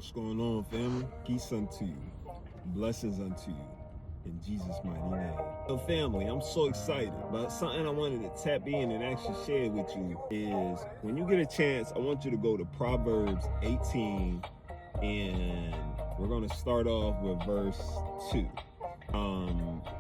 What's going on, family? Peace unto you. Blessings unto you. In Jesus' mighty name. So family, I'm so excited. But something I wanted to tap in and actually share with you is when you get a chance, I want you to go to Proverbs 18 and we're going to start off with verse 2.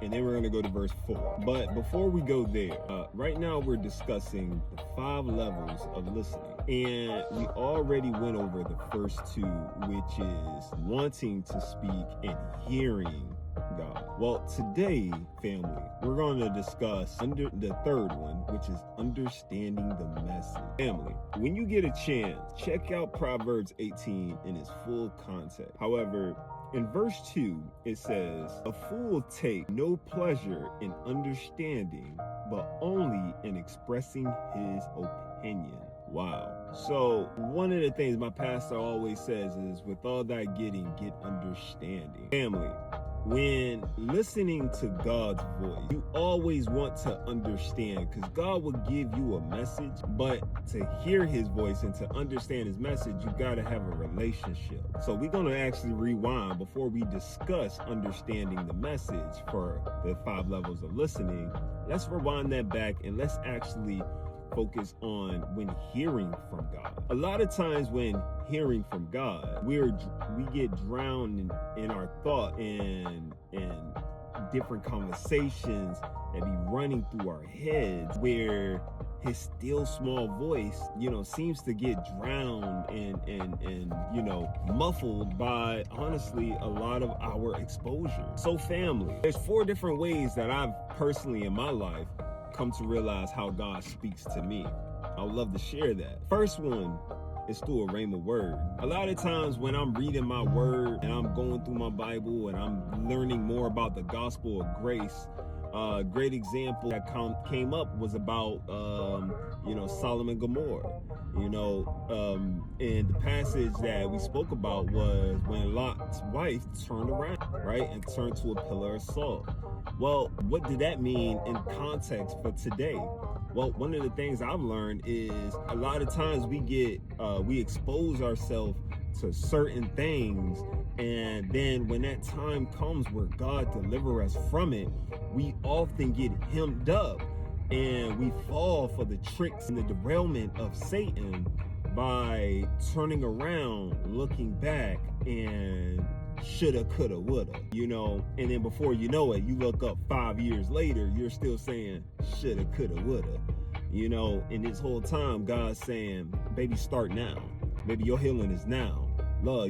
And then we're going to go to verse 4. But before we go there, right now we're discussing the 5 levels of listening. And we already went over the first 2, which is wanting to speak and hearing God. Well, today, family, we're going to discuss the third one, which is understanding the message. Family, when you get a chance, check out Proverbs 18 in its full context. However, in verse 2, it says, "A fool take no pleasure in understanding, but only in expressing his opinion." Wow. So one of the things my pastor always says is, with all thy getting, get understanding. Family, when listening to God's voice, you always want to understand, because God will give you a message, but to hear his voice and to understand his message, you got to have a relationship. So we're going to actually rewind before we discuss understanding the message for the 5 levels of listening. Let's rewind that back and let's actually focus on when hearing from God. A lot of times when hearing from God, we get drowned in our thought and different conversations that be running through our heads, where his still small voice, seems to get drowned and muffled by, honestly, a lot of our exposure. So family, there's 4 different ways that I've personally in my life come to realize how God speaks to me. I would love to share that. First one is through a rhema word. A lot of times when I'm reading my word and I'm going through my Bible and I'm learning more about the gospel of grace, a great example that came up was about Sodom and Gomorrah. And the passage that we spoke about was when Lot's wife turned around, right, and turned to a pillar of salt. Well, what did that mean in context for today? Well, one of the things I've learned is a lot of times we expose ourselves to certain things, and then when that time comes where God delivers us from it, we often get hemmed up and we fall for the tricks and the derailment of Satan by turning around, looking back, and shoulda, coulda, woulda, and then before you know it, you look up 5 years later, you're still saying shoulda, coulda, woulda, and this whole time God's saying, baby, start now. Baby, your healing is now. Love.